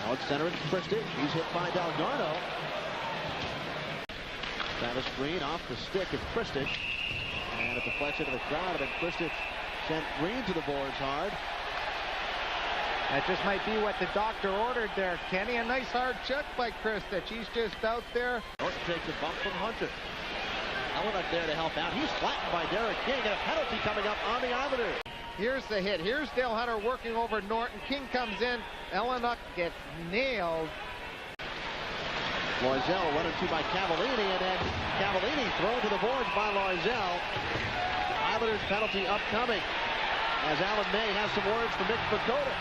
Now it's center, it's Christie. He's hit by Delgado. Travis Green off the stick of Christie. And a deflection to the crowd, and Christie sent Green to the boards hard. That just might be what the doctor ordered there, Kenny. A nice hard check by Christie. He's just out there. Norton takes a bump from Hunter. Hellenick there to help out. He's flattened by Derek King, and a penalty coming up on the Islanders. Here's the hit. Here's Dale Hunter working over Norton. King comes in. Hellenick gets nailed. Loisel run into by Cavallini, and then Cavallini thrown to the boards by Loisel. Islanders penalty upcoming as Alan May has some words for Nick Bakota.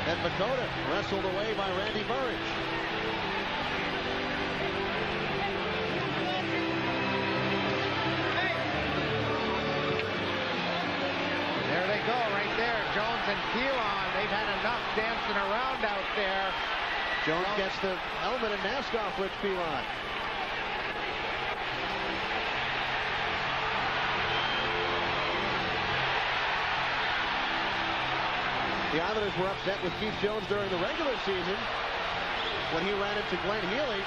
Then Bakota wrestled away by Randy Burridge. There they go right there. Jones and Keelan. They've had enough dancing around out there. Jones gets the helmet and mask off Rich Pilon. The Islanders were upset with Keith Jones during the regular season when he ran into Glenn Healy.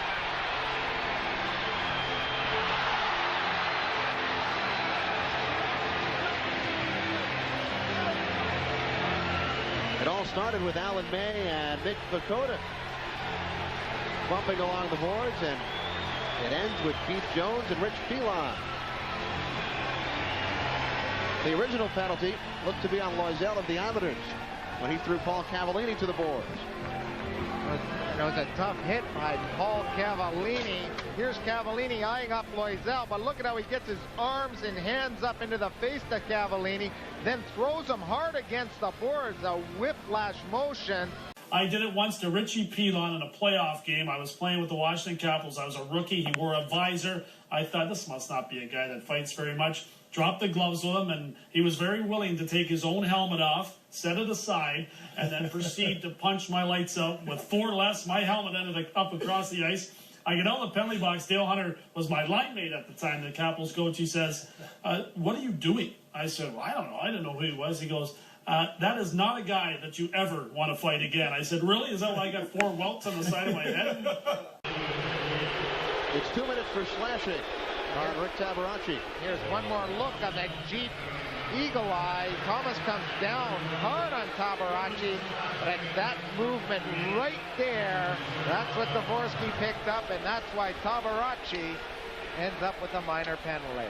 It all started with Alan May and Nick Bakota bumping along the boards, and it ends with Keith Jones and Rich Pilon. The original penalty looked to be on Loisel of the Islanders when he threw Paul Cavallini to the boards. It was a tough hit by Paul Cavallini. Here's Cavallini eyeing up Loisel, but look at how he gets his arms and hands up into the face to Cavallini, then throws him hard against the boards, a whiplash motion. I did it once to Richie Pilon in a playoff game. I was playing with the Washington Capitals. I was a rookie. He wore a visor. I thought, this must not be a guy that fights very much. Dropped the gloves with him, and he was very willing to take his own helmet off, set it aside, and then proceed to punch my lights out. With 4 less, my helmet ended up across the ice. I get out of the penalty box. Dale Hunter was my line mate at the time. The Capitals coach, he says, what are you doing? I said, well, I don't know. I didn't know who he was. He goes, that is not a guy that you ever want to fight again. I said, really? Is that why I got 4 welts on the side of my head? It's 2 minutes for slashing on Rick Tabaracci. Here's one more look on that Jeep Eagle Eye. Thomas comes down hard on Tabaracci, but that movement right there, that's what Dvorsky picked up, and that's why Tabaracci ends up with a minor penalty.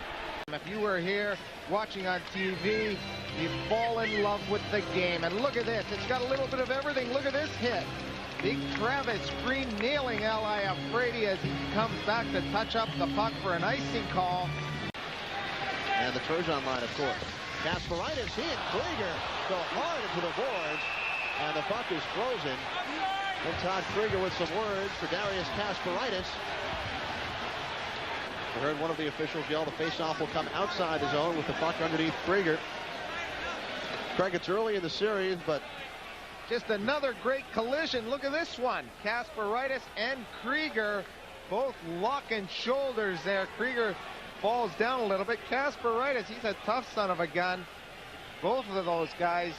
If you were here watching on TV, you fall in love with the game. And look at this. It's got a little bit of everything. Look at this hit. Big Travis Green nailing L.I. Afraidy as he comes back to touch up the puck for an icing call. And the Turgeon line, of course. Kasparaitis, he and Krieger go hard into the boards, and the puck is frozen. And Todd Krieger with some words for Darius Kasparaitis. We heard one of the officials yell the faceoff will come outside the zone with the puck underneath Krieger. Craig, it's early in the series, but just another great collision. Look at this one. Kasparaitis and Krieger both locking shoulders there. Krieger falls down a little bit. Kasparaitis, he's a tough son of a gun. Both of those guys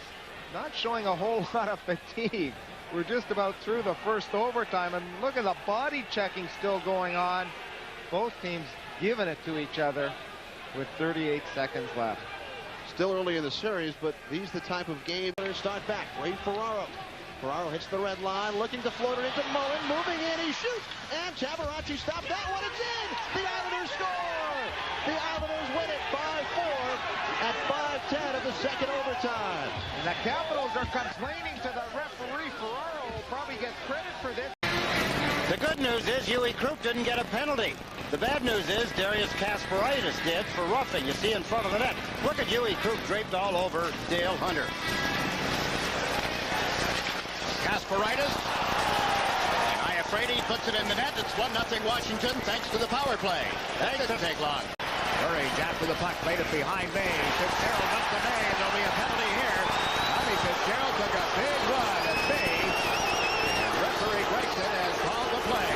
not showing a whole lot of fatigue. We're just about through the first overtime, and look at the body checking still going on. Both teams giving it to each other with 38 seconds left. Still early in the series, but these the type of game that start back. Ray Ferraro. Ferraro hits the red line, looking to float it into Mullen, moving in, he shoots, and Tabaracci stopped that one, it's in! The Islanders score! The Islanders win it by 4 at 5:10 of the second overtime. And the Capitals are complaining to the referee. Ferraro will probably get credit for this. The good news is Huey Krug didn't get a penalty. The bad news is Darius Kasparaitis did for roughing. You see in front of the net. Look at Huey Krug draped all over Dale Hunter. Kasparaitis. Afraidy puts it in the net. It's 1-0 Washington thanks to the power play. That didn't take long. Burridge after the puck, played it behind May. Fitzgerald up to May, and there'll be a penalty here. Tommy Fitzgerald took a big run at May. And referee Gregson has called the play.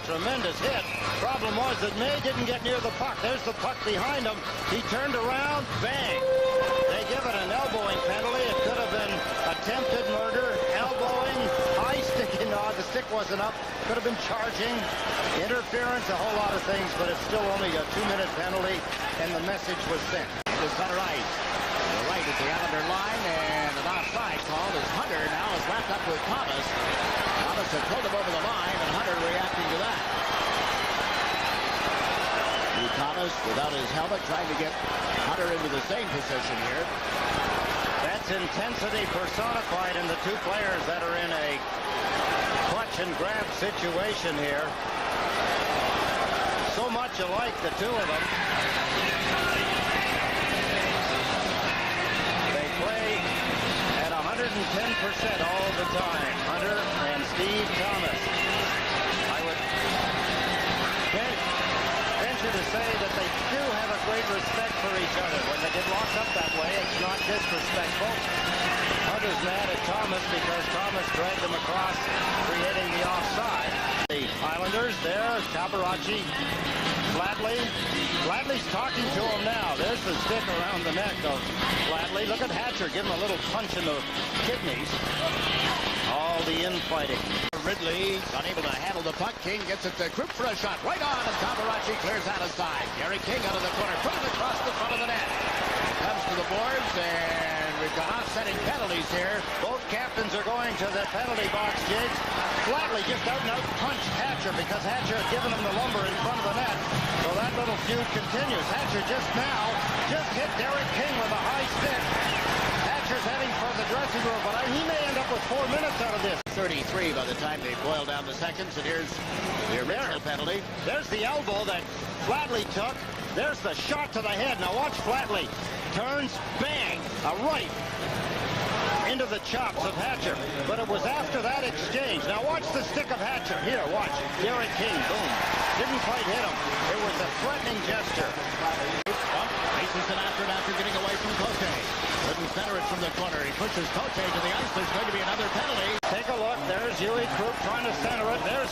Tremendous hit. Problem was that May didn't get near the puck. There's the puck behind him. He turned around, bang. They give it an elbowing penalty. It could have been attempted murder. stick wasn't up. Could have been charging, interference, a whole lot of things, but it's still only a 2-minute penalty, and the message was sent. To center ice. To the right at the Islander line, and an offside called as Hunter now is wrapped up with Thomas. Thomas had pulled him over the line, and Hunter reacting to that. Thomas, without his helmet, trying to get Hunter into the same position here. That's intensity personified in the two players that are in a clutch and grab situation here. So much alike, the two of them. They play at 110% all the time. Hunter and Steve Thomas. I would venture to say that they do have a great respect for each other. When they get locked up that way, it's not disrespectful. Hunter's mad at Thomas because Thomas dragged him across, creating the offside. The Islanders there, Tabaracci, Flatley's talking to him now. There's the stick around the neck of Flatley. Look at Hatcher, give him a little punch in the kidneys. All the infighting. Ridley unable to handle the puck. King gets it to Krupp for a shot. Right on, and Tabaracci clears out of side. Gary King out of the corner, put it across the front of the net. Comes to the boards, and we've got offsetting penalties here. Both captains are going to the penalty box, Jakes. Flatley just out and out punched Hatcher because Hatcher had given him the lumber in front of the net. So that little feud continues. Hatcher just hit Derek King with a high stick. Hatcher's heading for the dressing room, but he may end up with 4 minutes out of this. 33 by the time they boil down the seconds, and here's the original penalty. There's the elbow that Flatley took. There's the shot to the head. Now watch Flatley. Turns, bang, a right into the chops of Hatcher. But it was after that exchange. Now watch the stick of Hatcher. Here, watch. Derek King, boom. Didn't quite hit him. It was a threatening gesture. Races it after getting away from Cote. Couldn't center it from the corner. He pushes Cote to the ice. There's going to be another penalty. Take a look. There's Huey Krupp trying to center it. There's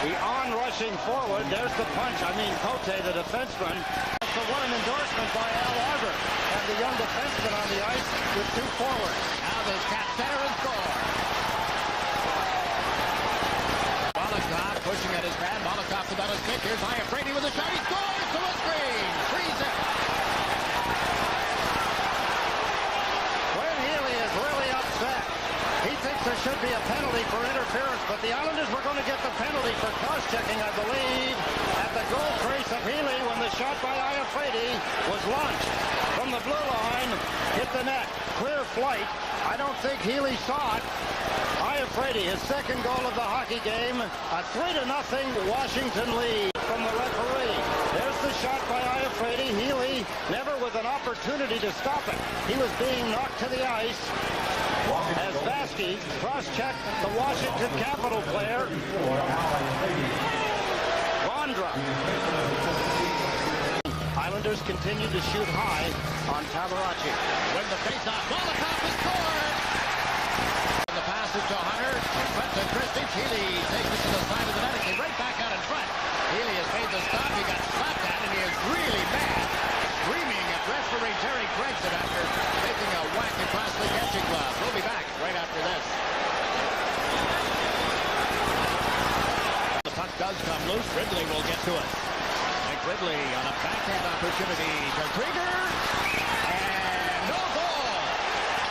the on-rushing forward. There's the punch. I mean, Cote, the defenseman. So what an endorsement by Al Arbor. And the young defenseman on the ice with two forwards. Now this cat center and score. Molotov pushing at his man. Molotov about a stick. Here's Iafrate with a shot. He scores to a screen. 3-0. Glenn Healy is really upset. He thinks there should be a penalty for interference, but the Islanders were going to get the penalty for cross-checking, I believe, at the goal crease of Healy when the shot by Iafrate was launched from the blue line, hit the net. Clear flight. I don't think Healy saw it. Iafrate, his second goal of the hockey game, a 3-0 Washington lead from the referee. There's the shot by Iafrate. Healy never with an opportunity to stop it. He was being knocked to the ice as Vasky cross-checked the Washington Capital player, Vondra. Islanders continue to shoot high on Tabaracci. Win the faceoff. Molotov has scored. The pass is to Hunter. In front to Christie. Healy takes it to the side of the net. He's right back out in front. Healy has made the stop. He got slapped at, and he is really mad. Screaming at referee Terry Gregson after taking a whack across the catching glove. We'll be back right after this. The puck does come loose. Ridley will get to it. Ridley on a backhand opportunity to Krieger, and no goal.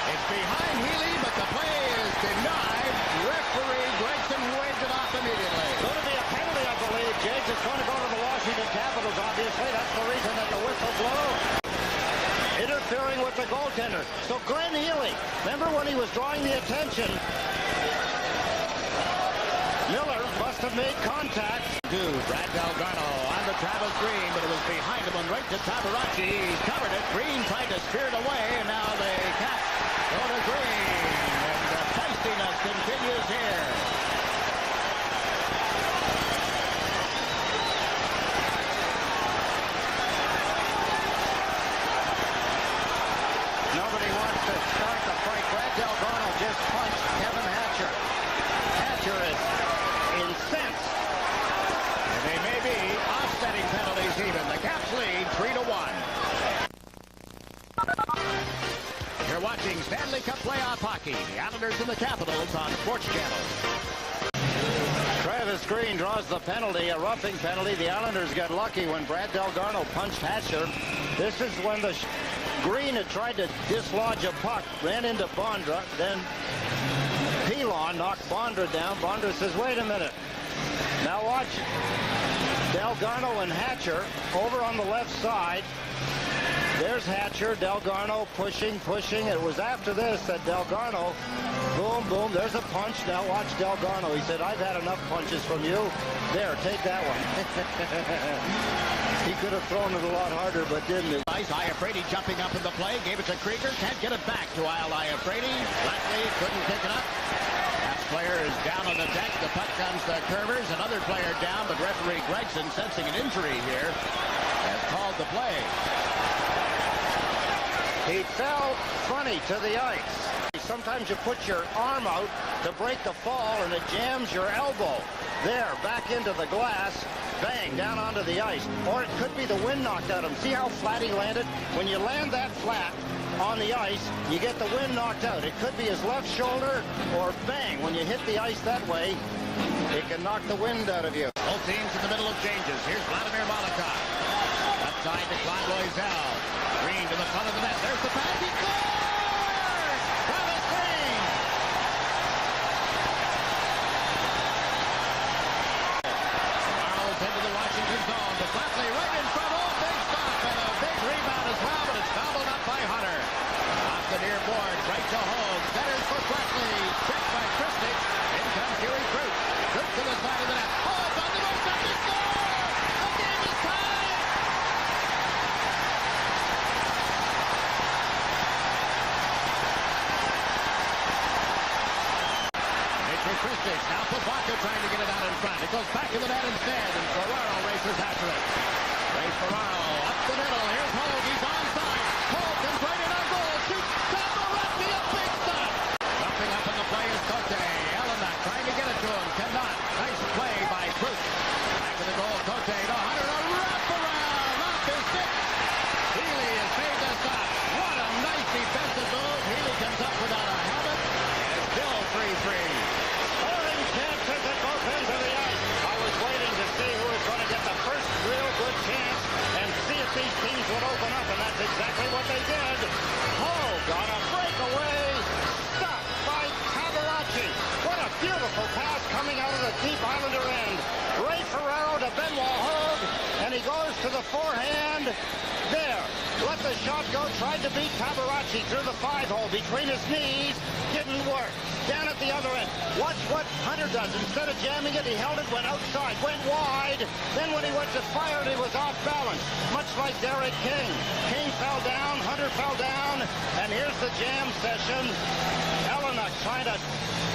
It's behind Healy, but the play is denied. Referee Gregson waved it off immediately. Going to be a penalty, I believe, James. It's going to go to the Washington Capitals, obviously. That's the reason that the whistle blows. Interfering with the goaltender. So Glenn Healy, remember when he was drawing the attention, Miller must have made contact. Brad Delgado on the Travis Green, but it was behind him and right to Tabaracci. He's covered it. Green tried to spear it away, and now the Cats go to Green. And the feistiness continues here. Nobody wants to start the fight. Brad Delgado just punched Kevin Hatcher. Hatcher is incensed. They may be offsetting penalties even. The Caps lead 3-1. You're watching Stanley Cup playoff hockey. The Islanders and the Capitals on Sports Channel. the screen draws the penalty, a roughing penalty. The Islanders got lucky when Brad Delgarno punched Hatcher. This is when the Green had tried to dislodge a puck, ran into Bondra, then Pilon knocked Bondra down. Bondra says, wait a minute. Now watch Delgarno and Hatcher over on the left side. There's Hatcher, Delgarno pushing. It was after this that Delgarno, boom, there's a punch. Now watch Delgarno. He said, I've had enough punches from you. There, take that one. He could have thrown it a lot harder, but didn't. Nice. Iafrate jumping up in the play. Gave it to Krieger. Can't get it back to Iafrate. Blackley couldn't pick it up. That player is down on the deck. The puck comes to Curvers. Another player down, but referee Gregson, sensing an injury here, has called the play. He fell funny to the ice. Sometimes you put your arm out to break the fall and it jams your elbow. There, back into the glass, bang, down onto the ice. Or it could be the wind knocked at him. See how flat he landed? When you land that flat on the ice, you get the wind knocked out. It could be his left shoulder or bang, when you hit the ice that way, it can knock the wind out of you. Both teams in the middle of changes. Here's Vladimir Malakov. Upside to Claude Loisel. Green to the front of the net. There's the pass. He scores! Travis Green! Charles into the Washington zone. The Blackley right in front. Oh, big stop and a big rebound as well, but it's fouled up by Hunter. Off the near boards, right to Hogue. Centers for Blackley. Checked by Christie. In comes Huey Crute. Crute to the side of the net. Hogue on the road. He scores! The game is tied! Christie. Now Pivaka trying to get it out in front. It goes back to the net instead, and Ferraro races after it. Ray Ferraro up the middle. Here's Hogue. He's onside. Hogue comes right in on goal. Shoots. Tabaracci, a big stop. Jumping up in the play is Cote. Elena trying to get it to him. Cannot. Nice play by Crute. Back to the goal. Cote to Hunter. A wraparound off his stick. Healy has made the stop. What a nice defensive move. Healy comes up without a helmet. And still 3-3. Chances at both ends of the ice. I was waiting to see who was going to get the first real good chance and see if these teams would open up, and that's exactly what they did. Hogue on a breakaway. Stopped by Tabaracci. What a beautiful pass coming out of the deep Islander end. Ray Ferraro to Benoit Hogue, and he goes to the forehand. There. Let the shot go. Tried to beat Tabaracci through the 5-hole between his knees. Didn't work. Down at the other end. Watch what Hunter does. Instead of jamming it, he held it, went outside, went wide. Then when he went to fire it, he was off balance. Much like Derek King. King fell down, Hunter fell down, and here's the jam session. Elena trying to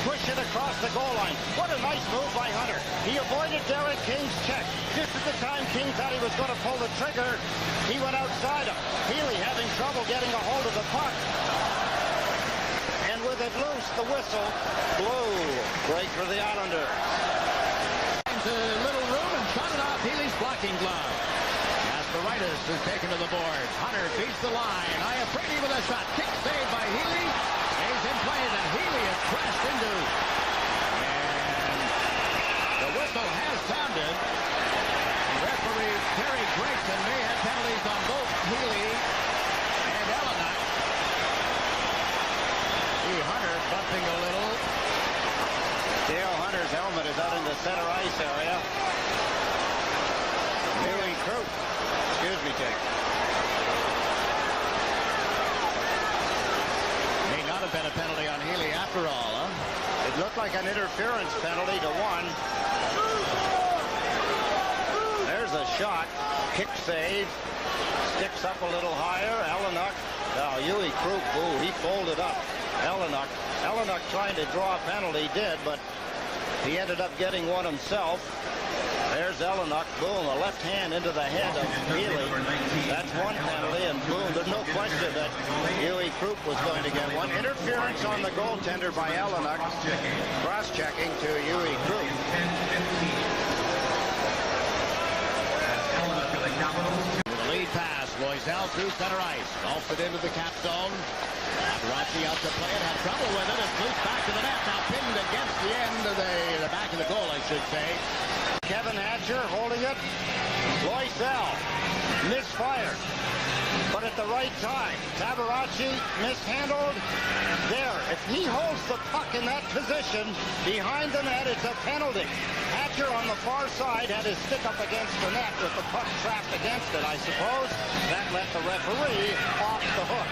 push it across the goal line. What a nice move by Hunter. He avoided Derek King's check. Just at the time King thought he was going to pull the trigger, he went outside him. Healy having trouble getting a hold of the puck. And with it loose, the whistle blew. Great for the Islanders. Into little room and shot it off Healy's blocking glove. Kasparaitis is taken to the boards. Hunter beats the line. Iafrate with a shot. Kick saved by Healy. Stays in play, and Healy is crashed into. And the whistle has sounded. Referee Terry Gregson may have penalties on both Healy and Elena. See Hunter bumping a little. Dale Hunter's helmet is out in the center ice area. Huey Crute. Excuse me, Jake. May not have been a penalty on Healy after all, huh? It looked like an interference penalty to one. There's a shot. Kick save. Sticks up a little higher. Ellenuk. Oh, Huey Crute, ooh, he folded up. Ellenuk trying to draw a penalty, did, but he ended up getting one himself. There's Ellenuk, boom, a left hand into the head of Healy. That's one penalty, and boom, there's no question that Huey Crute was going to get one. Interference on the goaltender by Ellenuk. Cross-checking to Huey Crute. The lead pass, Loisel through center ice. Golfed it into the cap zone. Tabaracci out to play it, had trouble with it. It's loose back to the net. Now pinned against the end of the back of the goal, I should say. Kevin Hatcher holding it. Loisel misfired, but at the right time. Tabaracci mishandled. There, if he holds the puck in that position behind the net, it's a penalty. Hatcher on the far side had his stick up against the net with the puck trapped against it, I suppose. That let the referee off the hook.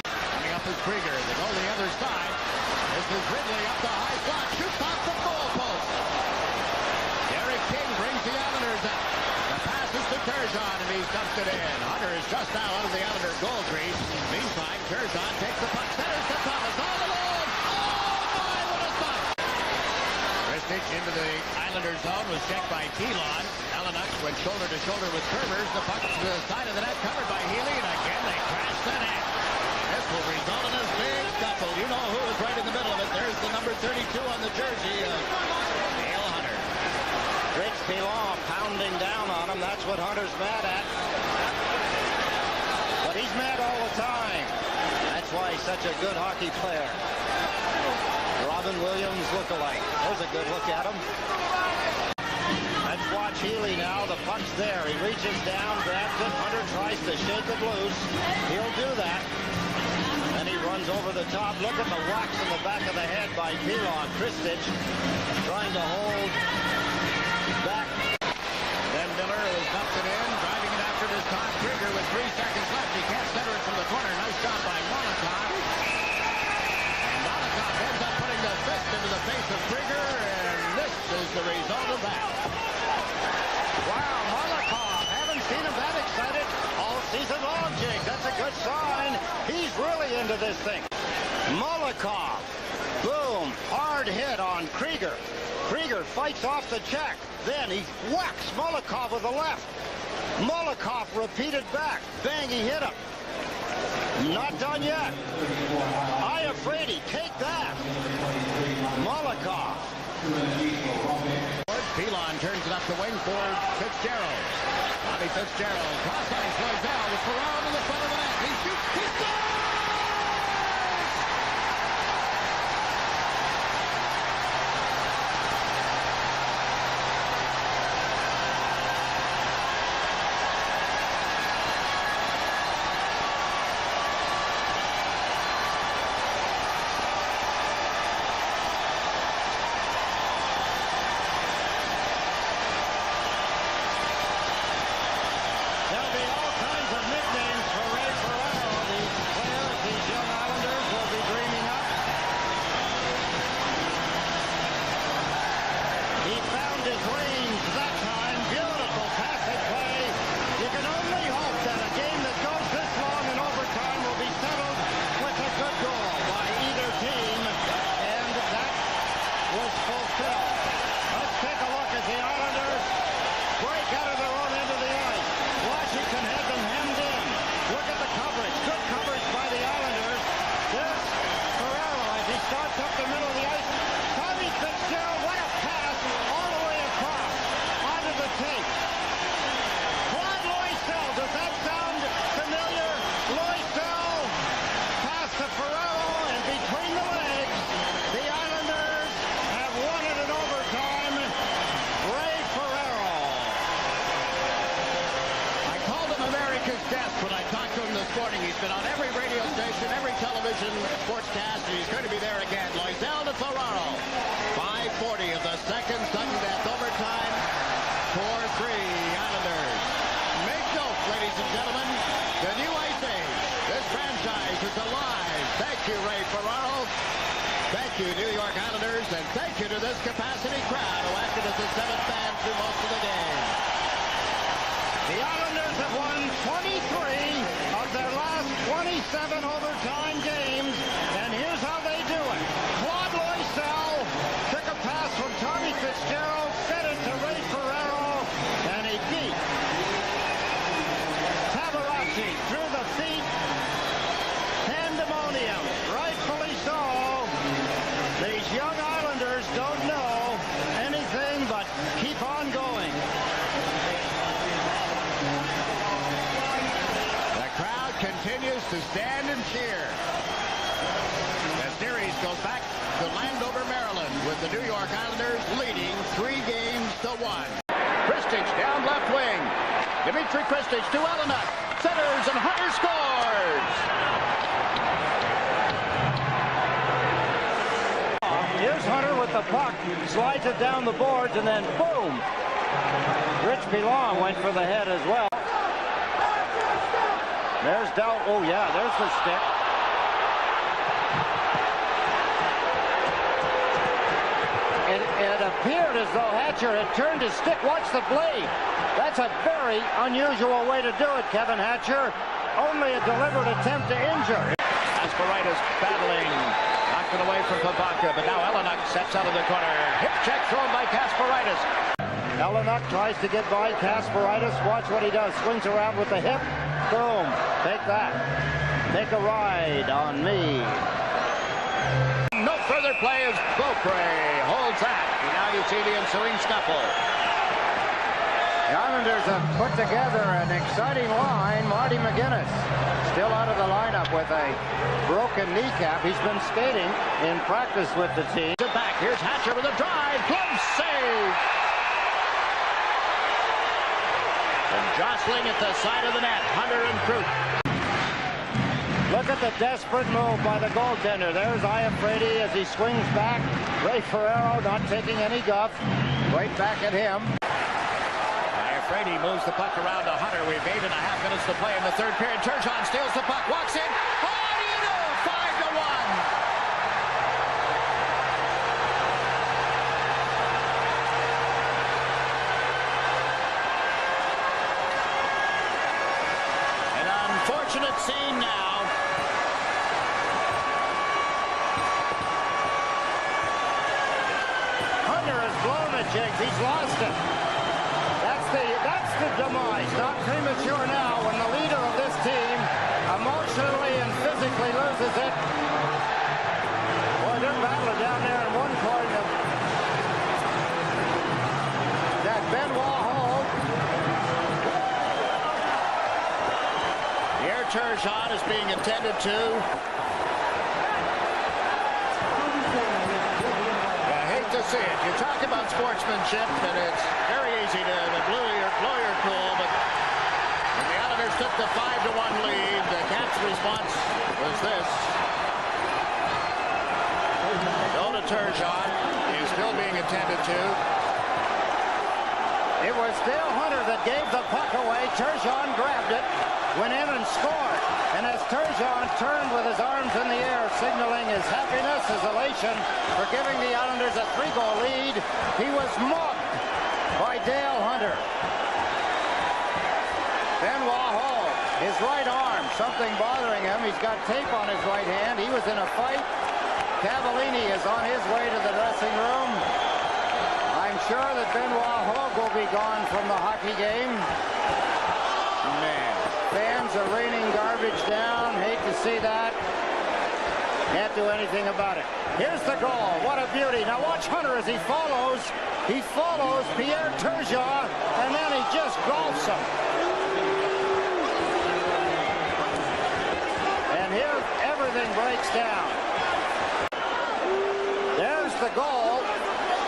Coming up is Krieger. They go the other side. This is Ridley up the high slot. Shoots off the goal post. Derek King brings the Islanders up. The pass is to Turgeon, and he dumps it in. Hunter is just now out of the Islander goal crease. Meantime, Turgeon takes the puck, centers to Thomas, all alone. Oh, my, what a stop! Kristich into the Islander zone was checked by Pilon. Ellenuk went shoulder to shoulder with Kermers. The puck to the side of the net, covered by Healy, and again they crash the net. This will result in a big scuffle. You know who is right in the middle of it. There's the number 32 on the jersey of Dale Hunter. Rich Pilon pounding down on him. That's what Hunter's mad at. But he's mad all the time. That's why he's such a good hockey player. Robin Williams look-alike. There's a good look at him. Let's watch Healy now. The puck's there. He reaches down, grabs it. Hunter tries to shake it loose. He'll do that. And he runs over the top. Look at the whacks in the back of the head by Pilon. Kristich trying to hold back. Then Miller has dumped it in, driving it after this time. Krieger with 3 seconds left. He can't center it from the corner. Nice shot by Molotov. And Molotov ends up putting the fist into the face of Krieger, and this is the result of that. Wow, Molotov. Haven't seen him that excited all season long, Jake. That's a good sign. He's really into this thing. Molotov. Boom. Hard hit on Krieger. Krieger fights off the check. Then he whacks Molotov with the left. Molotov repeated back. Bang, he hit him. Not done yet. Iafrate, take that. Molotov. Pilon turns it up the wing for Fitzgerald. Bobby Fitzgerald. Cross-ice Loisel with Ferraro to the front of the net. He shoots. He scores! There'll be all kinds of nicknames for Ray Ferraro. These players, these young Islanders will be dreaming up. He found his range that time. Beautiful passing play. You can only hope that a game that goes this long in overtime will be settled with a good goal by either team. And that was fulfilled. Let's take a look at the Islanders break out of their own end of the ice. Washington had them hemmed in. Look at the coverage. Good coverage by the Islanders. There's Ferraro as he starts up the middle of the ice. Tommy Fitzgerald, what a pass all the way across onto the tape. Claude Loisel, does that sound familiar? Loisel, pass to Ferraro, and between the legs, the Islanders have won it in overtime. Ray Ferraro. I called him America's Death when I talked to him this morning. He's been on every radio station, every television sportscast, and he's going to be there again. Loisel to Ferraro. 5:40 of the second sudden death overtime. 4-3 Islanders. Make note, ladies and gentlemen, the new ice age. This franchise is alive. Thank you, Ray Ferraro. Thank you, New York Islanders, and thank you to this capacity crowd who acted as a seventh band through most of the game. The Islanders have won 23 of their last 27 overtime games, and here's how they do it. Claude Loisel took a pass from Tommy Fitzgerald, fed it to Ray Ferraro, and he beat Tabaracci through the feet. Pandemonium, rightfully so. These young Islanders don't know anything but keep on going. The crowd continues to stand and cheer. The series goes back to Landover, Maryland, with with the New York Islanders leading 3-1. Kristich down left wing. Dimitri Kristich to Elliott. Centers and Hunter scores. Here's Hunter with the puck. Slides it down the boards and then boom. Rich Pilon went for the head as well. There's oh yeah, there's the stick. It appeared as though Hatcher had turned his stick. Watch the blade. That's a very unusual way to do it, Kevin Hatcher. Only a deliberate attempt to injure. Kasparaitis battling. Knocked it away from Pivonka, but now Elliott sets out of the corner. Hip check thrown by Kasparaitis. Elliott tries to get by Kasparaitis. Watch what he does. Swings around with the hip. Boom. Take that. Take a ride on me. No further play as Beaupre holds that. And now you see the ensuing scuffle. The Islanders have put together an exciting line. Marty McGuinness still out of the lineup with a broken kneecap. He's been skating in practice with the team. Back. Here's Hatcher with a drive. Close save. And jostling at the side of the net. Hunter and Krug. Look at the desperate move by the goaltender. There's Iafrate as he swings back. Ray Ferraro not taking any guff. Right back at him. Iafrate moves the puck around to Hunter. We've 8.5 minutes to play in the third period. Turgeon steals the puck, walks in. Oh, what do you do? 5-1. An unfortunate scene now. Jigs. He's lost it. That's the demise. Not premature now when the leader of this team emotionally and physically loses it. Boy, they're battling down there in one corner. That Benoit Hall. Here Turgeon is being attended to. See it. You talk about sportsmanship, and it's very easy to blow your cool, but when the Islanders took the 5-1 lead, the Caps' response was this. Go to Turgeon. He's still being attended to. It was still Hunter that gave the puck away. Turgeon grabbed it, went in and scored. And as Turgeon turned with his arms in the air, signaling his happiness, his elation for giving the Islanders a 3-goal lead, he was mugged by Dale Hunter. Benoit Hall, his right arm, something bothering him. He's got tape on his right hand. He was in a fight. Cavallini is on his way to the dressing room. I'm sure that Benoit Hall will be gone from the hockey game. Man, fans are raining garbage down. Hate to see that. Can't do anything about it. Here's the goal. What a beauty. Now watch Hunter as he follows. He follows Pierre Turgeon, and then he just golfs him. And here everything breaks down. There's the goal.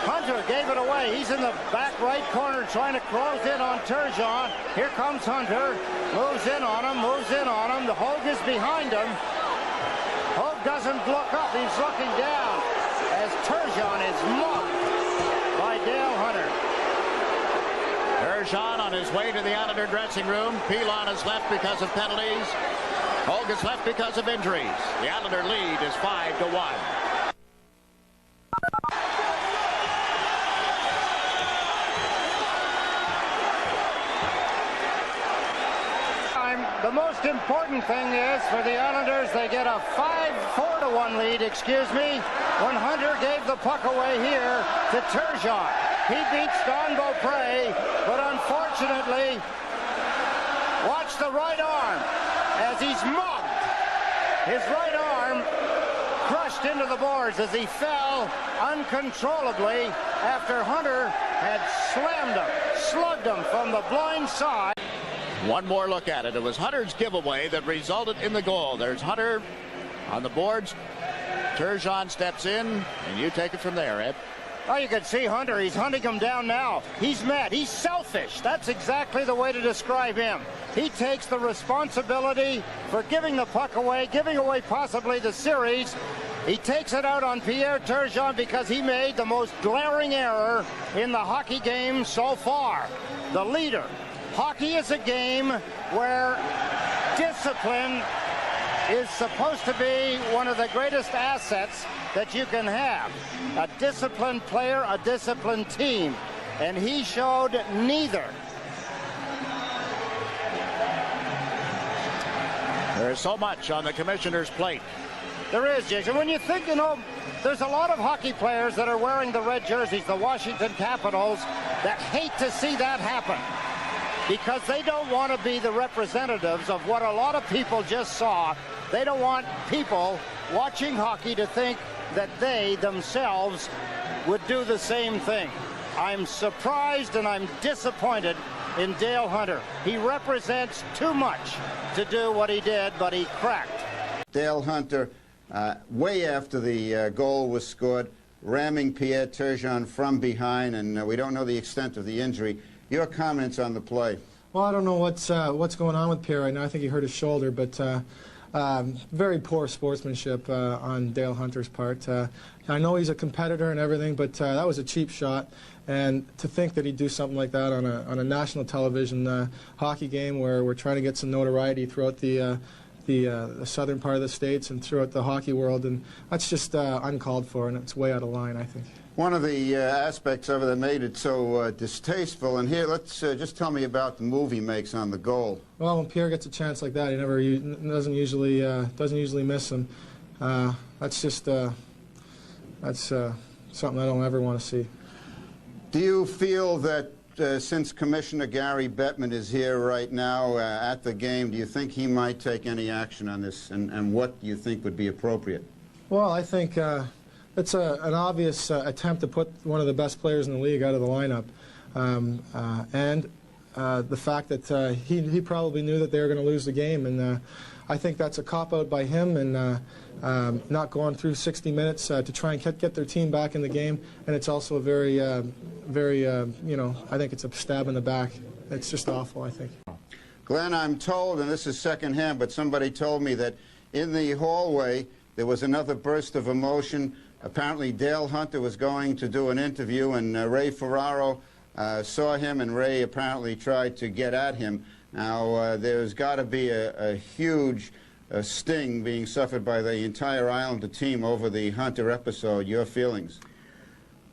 Hunter gave it away. He's in the back right corner trying to close in on Turgeon. Here comes Hunter. Moves in on him, moves in on him. The Hogue is behind him. Hogue doesn't look up. He's looking down as Turgeon is mugged by Dale Hunter. Turgeon on his way to the Islander dressing room. Pilon is left because of penalties. Hogue is left because of injuries. The Islander lead is 5-1. The most important thing is for the Islanders, they get a 4-1 lead, when Hunter gave the puck away here to Turgeon. He beats Don Beaupre, but unfortunately, watch the right arm as he's mugged. His right arm crushed into the boards as he fell uncontrollably after Hunter had slammed him, slugged him from the blind side. One more look at it. It was Hunter's giveaway that resulted in the goal. There's Hunter on the boards. Turgeon steps in, and you take it from there, Ed. Oh, you can see Hunter. He's hunting him down now. He's mad. He's selfish. That's exactly the way to describe him. He takes the responsibility for giving the puck away, giving away possibly the series. He takes it out on Pierre Turgeon because he made the most glaring error in the hockey game so far. The leader. Hockey is a game where discipline is supposed to be one of the greatest assets that you can have. A disciplined player, a disciplined team. And he showed neither. There is so much on the commissioner's plate. There is, Jason. When you think, you know, there's a lot of hockey players that are wearing the red jerseys, the Washington Capitals, that hate to see that happen because they don't want to be the representatives of what a lot of people just saw. They don't want people watching hockey to think that they themselves would do the same thing. I'm surprised and I'm disappointed in Dale Hunter. He represents too much to do what he did, but he cracked. Dale Hunter, way after the goal was scored, ramming Pierre Turgeon from behind, and we don't know the extent of the injury. Your comments on the play? Well, I don't know what's going on with Pierre right now. I think he hurt his shoulder, but very poor sportsmanship on Dale Hunter's part. I know he's a competitor and everything, but that was a cheap shot. And to think that he'd do something like that on a national television hockey game where we're trying to get some notoriety throughout the southern part of the states and throughout the hockey world, and that's just uncalled for, and it's way out of line, I think. One of the aspects of it that made it so distasteful, and here, let's just tell me about the move he makes on the goal. Well, when Pierre gets a chance like that, he doesn't usually miss them. That's just something I don't ever want to see. Do you feel that since Commissioner Gary Bettman is here right now at the game, do you think he might take any action on this, and what do you think would be appropriate? Well, I think it's an obvious attempt to put one of the best players in the league out of the lineup, and the fact that he probably knew that they were going to lose the game, and I think that's a cop-out by him, and not going through 60 minutes to try and get their team back in the game, and it's also a very, you know, I think it's a stab in the back. It's just awful, I think. Glenn, I'm told, and this is secondhand, but somebody told me that in the hallway there was another burst of emotion. Apparently Dale Hunter was going to do an interview, and Ray Ferraro saw him, and Ray apparently tried to get at him. Now, there's got to be a huge sting being suffered by the entire Islander team over the Hunter episode. Your feelings?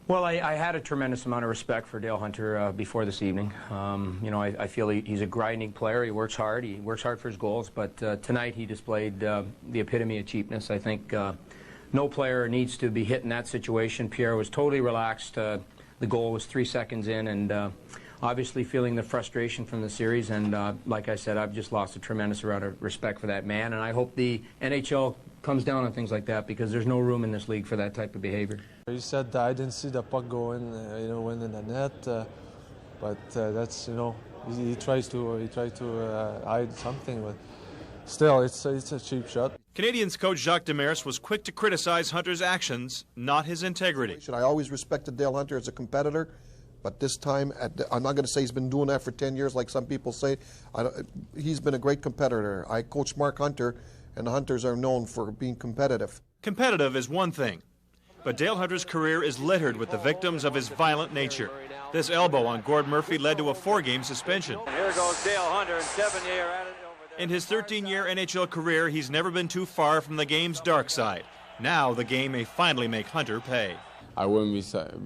Well, I had a tremendous amount of respect for Dale Hunter before this evening. You know, I feel he's a grinding player. He works hard. He works hard for his goals. But tonight he displayed the epitome of cheapness. I think no player needs to be hit in that situation. Pierre was totally relaxed. The goal was 3 seconds in, and obviously feeling the frustration from the series. And like I said, I've just lost a tremendous amount of respect for that man. And I hope the NHL comes down on things like that, because there's no room in this league for that type of behavior. You said I didn't see the puck go in, you know, win in the net, but that's, you know, he tried to hide something, but still, it's a cheap shot. Canadiens coach Jacques Demers was quick to criticize Hunter's actions, not his integrity. I always respected Dale Hunter as a competitor, but this time, I'm not going to say he's been doing that for 10 years like some people say. He's been a great competitor. I coached Mark Hunter, and the Hunters are known for being competitive. Competitive is one thing, but Dale Hunter's career is littered with the victims of his violent nature. This elbow on Gord Murphy led to a 4-game suspension. And here goes Dale Hunter, and Devonier at it over there. In his 13-year NHL career, he's never been too far from the game's dark side. Now the game may finally make Hunter pay. I wouldn't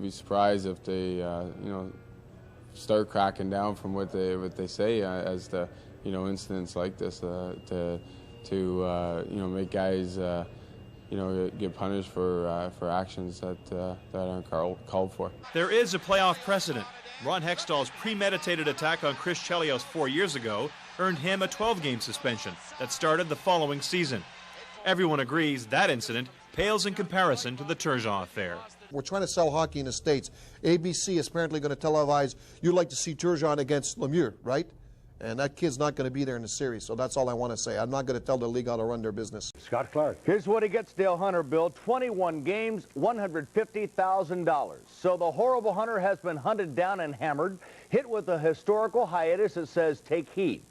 be surprised if they, you know, start cracking down from what they say as to, you know, incidents like this to you know, make guys you know, get punished for actions that aren't called for. There is a playoff precedent. Ron Hextall's premeditated attack on Chris Chelios 4 years ago earned him a 12-game suspension that started the following season. Everyone agrees that incident pales in comparison to the Turgeon affair. We're trying to sell hockey in the States. ABC is apparently going to televise, you'd like to see Turgeon against Lemieux, right? And that kid's not going to be there in the series, so that's all I want to say. I'm not going to tell the league how to run their business. Scott Clark. Here's what he gets, Dale Hunter, Bill. 21 games, $150,000. So the horrible Hunter has been hunted down and hammered, hit with a historical hiatus that says, take heed.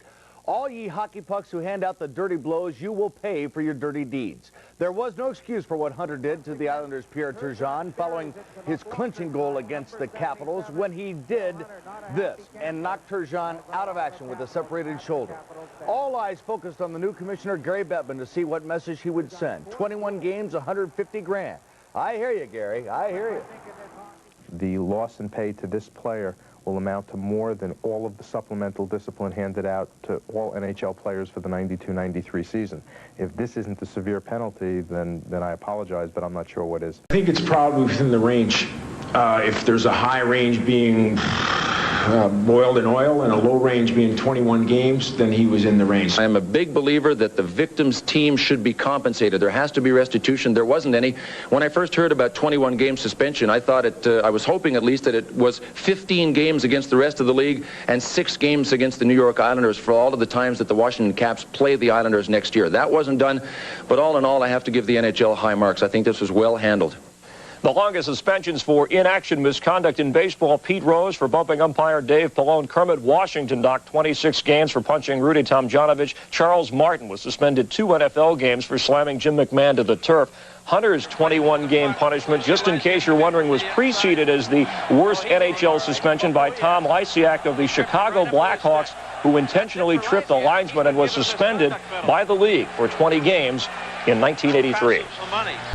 All ye hockey pucks who hand out the dirty blows, you will pay for your dirty deeds. There was no excuse for what Hunter did to the Islanders' Pierre Turgeon following his clinching goal against the Capitals when he did this and knocked Turgeon out of action with a separated shoulder. All eyes focused on the new commissioner, Gary Bettman, to see what message he would send. 21 games, $150,000. I hear you, Gary. I hear you. The loss in pay to this player will amount to more than all of the supplemental discipline handed out to all NHL players for the 92-93 season. If this isn't a severe penalty, then I apologize, but I'm not sure what is. I think it's probably within the range. If there's a high range being boiled in oil and a low range being 21 games, then he was in the range. I am a big believer that the victim's team should be compensated. There has to be restitution. There wasn't any. When I first heard about 21 game suspension, I thought I was hoping at least that it was 15 games against the rest of the league and 6 games against the New York Islanders for all of the times that the Washington Caps play the Islanders next year. That wasn't done, but all in all, I have to give the NHL high marks. I think this was well handled. The longest suspensions for inaction misconduct in baseball: Pete Rose for bumping umpire Dave Pallone. Kermit Washington docked 26 games for punching Rudy Tomjanovich. Charles Martin was suspended 2 NFL games for slamming Jim McMahon to the turf. Hunter's 21-game punishment, just in case you're wondering, was preceded as the worst NHL suspension by Tom Lysiak of the Chicago Blackhawks, who intentionally tripped a linesman and was suspended by the league for 20 games in 1983.